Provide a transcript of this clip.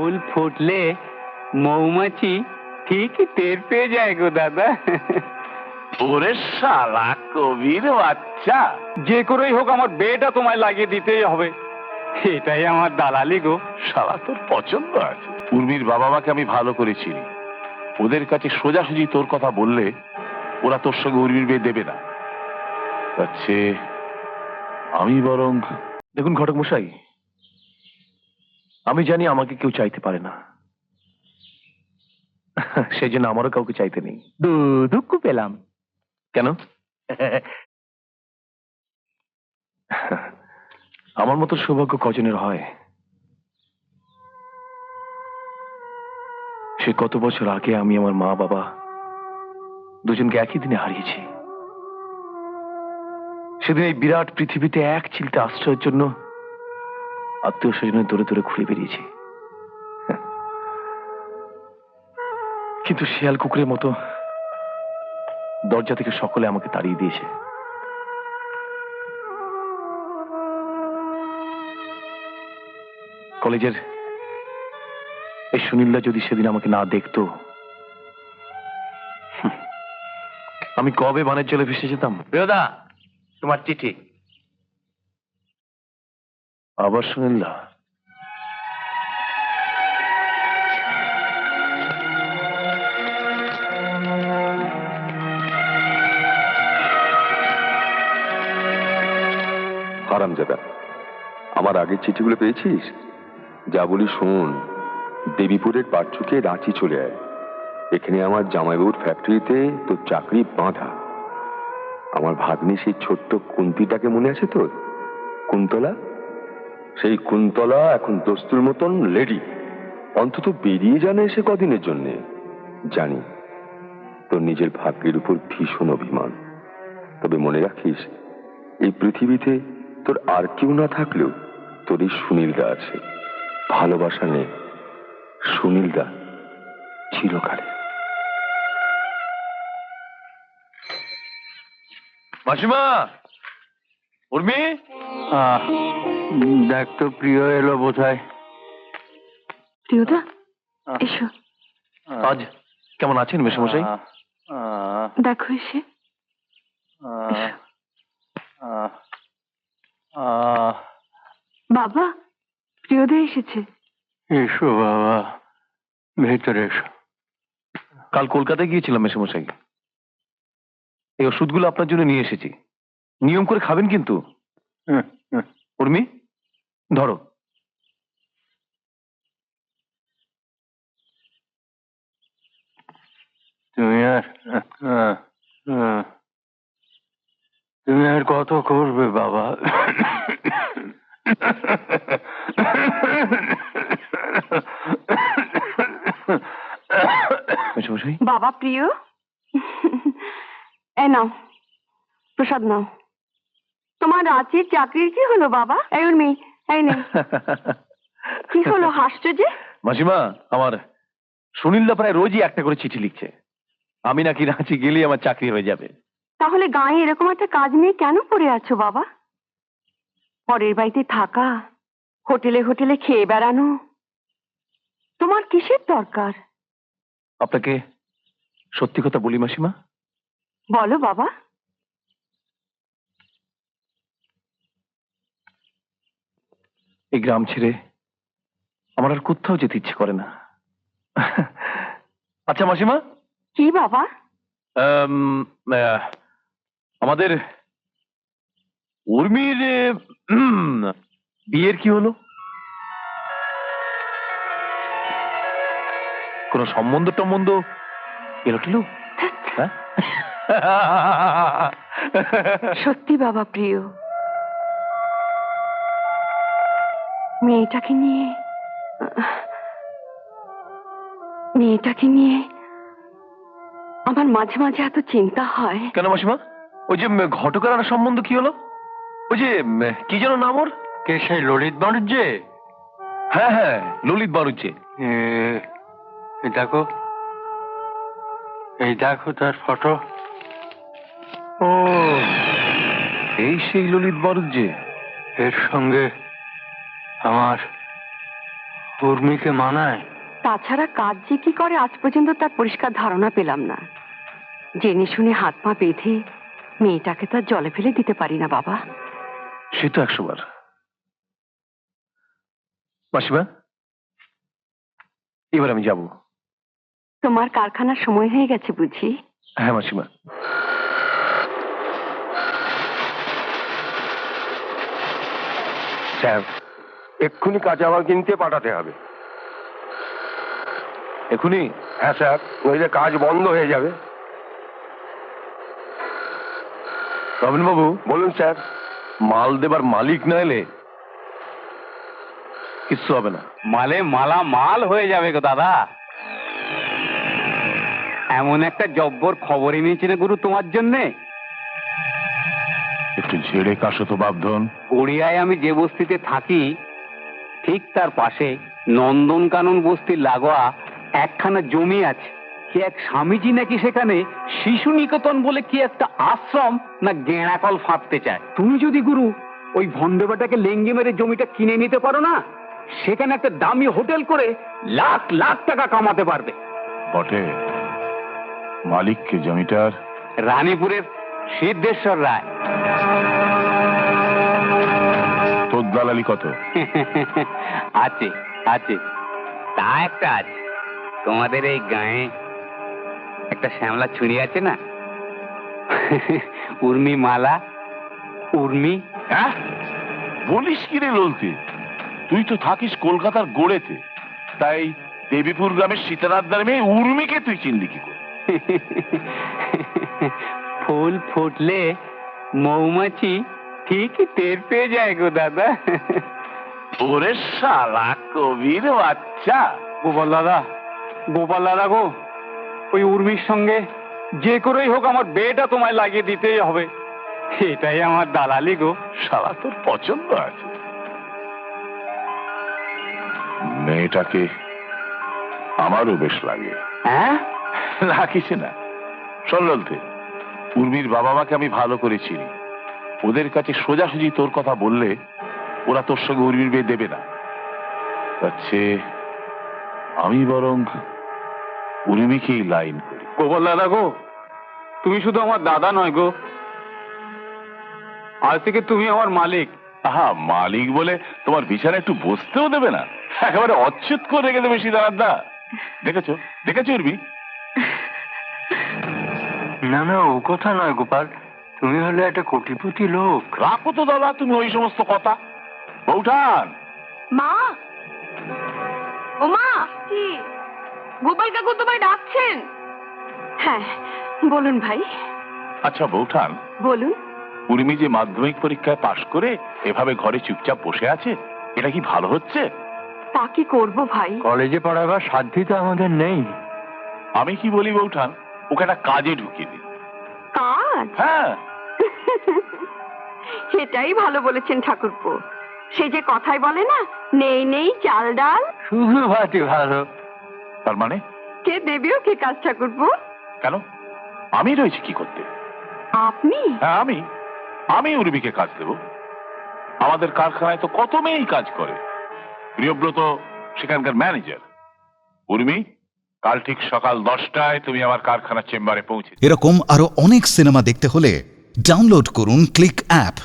ফুল ফুটলে মৌমাছি ঠিক টের পেয়ে যায় গো দাদা। ওরে শালা কবির বাচ্চা, যে করেই হোক আমার বিয়েটা তোমায় লাগিয়ে দিতেই হবে, এটাই আমার দালালি গো। শালা তোর পছন্দ আছে। উর্মির বাবা মাকে আমি ভালো করে চিনি, ওদের কাছে সোজাসুজি তোর কথা বললে ওরা তোর সঙ্গে উর্মির বিয়ে দেবে না। আচ্ছা, আমি বরং... দেখুন ঘটক মশাই, আমি জানি আমাকে কেউ চাইতে পারে না, সেই জন্য আমারও কাউকে চাইতে নেই। দুঃখ পেলাম। কেন? আমার মতো সৌভাগ্য কজনের হয়? সে কত বছর আগে আমি আমার মা বাবা দুজনকে একই দিনে হারিয়েছি। সেদিন এই বিরাট পৃথিবীতে এক চিলতে আশ্রয়ের জন্য আত্মীয় স্বজনের দূরে দূরে ঘুরে বেরিয়েছি, কিন্তু শিয়াল কুকুরের মতো দরজা থেকে সকলে আমাকে তাড়িয়ে দিয়েছে। কলেজের এই সুনীলদা যদি সেদিন আমাকে না দেখতো, আমি কবে বানের জলে ভেসে যেতাম। প্রিয়দা, তোমার চিঠি। আবার সুনীলদা? হারামজাদা, আমার আগের চিঠিগুলো পেয়েছিস? যা বলি শোন, দেবীপুরের পাট্রুকে রাঁচি চলে আয়। এখানে আমার জামাইবাবুর ফ্যাক্টরিতে তোর চাকরি বাঁধা। আমার ভাগ্নি সেই ছোট্ট কুন্তিটাকে মনে আছে তোর? কুন্তলা, সেই কুন্তলা এখন দস্তুর মতন লেডি। অন্তত বেরিয়ে জানে এসে কদিনের জন্যে। জানি তোর নিজের ভাগ্যের উপর ভীষণ অভিমান, তবে মনে রাখিস, এই পৃথিবীতে তোর আর কেউ না থাকলেও তোর এই সুনীলদা আছে। ভালোবাসা নেই, সুনীলদা চিরকালে। মাসিমা, উর্মি, দেখ তো প্রিয় এলো বোধহয়। প্রিয়দা, এসো। আজ কেমন আছেন মেসমশাই? দেখো এসে। বাবা, প্রিয়দা এসেছে। এসো বাবা, ভেতরে এসো। কাল কলকাতায় গিয়েছিলাম মেসমশাই, এই ওষুধগুলো আপনার জন্য নিয়ে এসেছি। নিয়ম করে খাবেন কিন্তু। উর্মি, ধরো। তুমি আর কত করবে বাবা? মেসমশাই, বাবা প্রিয়, এই নাও প্রসাদ নাও। তোমার রাঁচির চাকরির কি হলো বাবা? এই উর্মি, এই নে। কি হলো, হাসছো যে? মাসিমা, আমার সুনীলদা প্রায় রোজই একটা করে চিঠি লিখছে, আমি নাকি রাঁচি গেলেই আমার চাকরি হয়ে যাবে। তাহলে গায়ে এরকম একটা কাজ নিয়ে কেন পড়ে আছো বাবা? পরের বাড়িতে থাকা, হোটেলে হোটেলে খেয়ে বেড়ানো, তোমার কিসের দরকার? আপনাকে সত্যি কথা বলি মাসিমা, বলো বাবা। এই গ্রাম ছেড়ে আমার আর কোথাও যেতে ইচ্ছে করে না। আচ্ছা মাসিমা, কি বাবা? আমাদের উর্মির বিয়ের কি হলো? কোন সম্বন্ধ টম্বন্ধ এলো টিলো? হ্যাঁ? সত্যি বাবা প্রিয়, মেয়েটাকে নিয়ে আমার মাঝে মাঝে এত চিন্তা হয়। কেন মাসিমা, ওই যে ঘটকের আনা সম্বন্ধ কি হলো? ওই যে কি যেন নাম ওর? কে, সেই ললিত বাণিজ্যে? হ্যাঁ হ্যাঁ, ললিত বাণিজ্যে। দেখো, এই দেখো তার ফটো। ও, এই সেই ললিত বাণিজ্যে। এর সঙ্গে আমার উর্মিকে মানায়? তাছাড়া কাজ যে কি করে আজ পর্যন্ত তার পরিষ্কার ধারণা পেলাম না। জেনে শুনে হাত পা বেঁধে মেয়েটাকে তো আর জলে ফেলে দিতে পারি না বাবা। সে তো 100 বার। মাসিমা, এবার আমি যাব। তোমার কারখানার সময় হয়ে গেছে বুঝি? হ্যাঁ মাসিমা। স্যার, এক্ষুনি কাঁচামাল কিনতে পাঠাতে হবে। এখনই? হ্যাঁ স্যার, নইলে কাজ বন্ধ হয়ে যাবে। রবিন বাবু, বলুন স্যার। মাল দেবার মালিক না এলে কিচ্ছু হবে না। মালে মালা মাল হয়ে যাবে গো দাদা। এমন একটা জব্বর খবর এনেছি না গুরু তোমার জন্যে। একটু ঝেড়ে কাশো তো বাপধন। গড়িয়ায় আমি যে বস্তিতে থাকি ঠিক তার পাশে নন্দনকানন বস্তির লাগোয়া একখানা জমি আছে। কি এক স্বামীজি নাকি সেখানে শিশু নিকেতন বলে কি একটা আশ্রম না গেঁড়াকল ফাঁদতে চায়। তুমি যদি গুরু ওই ভন্ডবেটাকে লেঙ্গি মেরে জমিটা কিনে নিতে পারো না, সেখানে একটা দামি হোটেল করে লাখ লাখ টাকা কামাতে পারবে। বটে, মালিককে জমিটার? রানীপুরের সিদ্ধেশ্বর রায়। তোর দালালি কত? আছে আছে, তা একটা আছে। তোমাদের এই গায়ে একটা শ্যামলা ছুরি আছে না, উর্মি মালা। উর্মি? হ্যাঁ, বলিস কি রে ললতে? তুই তো থাকিস কলকাতার গোড়েতে, তাই দেবীপুর গ্রামের সীতারামদার মেয়ে উর্মিকে তুই চিনলি কি করে? ফুল ফুটলে মৌমাছি ঠিক টের পেয়ে যায় গো দাদা। ওরে শালা কবির বাচ্চা! গোপাল দাদা, গোপাল দাদা গো, ওই উর্মির সঙ্গে যে করেই হোক আমার বিয়েটা তোমায় লাগিয়ে দিতেই হবে। এটাই আমার দালালি গো। শালা তোর পছন্দ আছে। মেয়েটাকে আমারও বেশ লাগে। হ্যাঁ, লাগিস না। শোন ললতে, উর্মির বাবা মাকে আমি ভালো করে চিনি। ওদের কাছে সোজাসুজি তোর কথা বললে ওরা তোর সঙ্গে উর্মির বিয়ে দেবে না। আচ্ছা, আমি বরং উর্মিকেই লাইন করি। গোপাল দাদা গো, তুমি শুধু আমার দাদা নয় গো, আজ থেকে তুমি আমার মালিক। আহা, মালিক বলে তোমার বিছানা একটু বসতেও দেবে না? একেবারে অচ্ছুত করে রেখে দেবে সীতারামদা। দেখেছো দেখেছো উর্মি? না না, ও কথা নয় গোপাল, তুমি হলে একটা কোটিপতি লোক। রাখো তো দাদা তুমি ওই সমস্ত কথা। বৌঠান, মা, ও মা, কি গোপাল কাকু তোমায় ডাকছেন? হ্যাঁ বলুন ভাই। আচ্ছা বৌঠান, বলুন। উর্মি যে মাধ্যমিক পরীক্ষায় পাশ করে এভাবে ঘরে চুপচাপ বসে আছে, এটা কি ভালো হচ্ছে? তা কি করবো ভাই? কলেজে পড়াবার সাধ্য তো আমাদের নেই। আমি কি বলি বৌঠান, ওকে একটা কাজে ঢুকিয়ে দিই। কাজ? হ্যাঁ। সেটাই ভালো বলেছেন ঠাকুরপো। সে যে কথাই বলে না, নেই নেই চাল ডাল। শুধু ভাতি ভালো। তার মানে? কে দেবেও কে কাজ ঠাকুরপো? কেন, আমি রয়েছি কি করতে? আপনি? হ্যাঁ, আমি উর্মিকে কাজ দেব। আমাদের কারখানায় তো কত মেয়েই কাজ করে। প্রিয়ব্রত সেখানকার ম্যানেজার। উর্মি, কাল ঠিক সকাল 10টায় তুমি আমার কারখানার চেম্বারে পৌঁছে। এরকম আরো অনেক সিনেমা দেখতে হলে ডাউনলোড করুন ক্লিক অ্যাপ।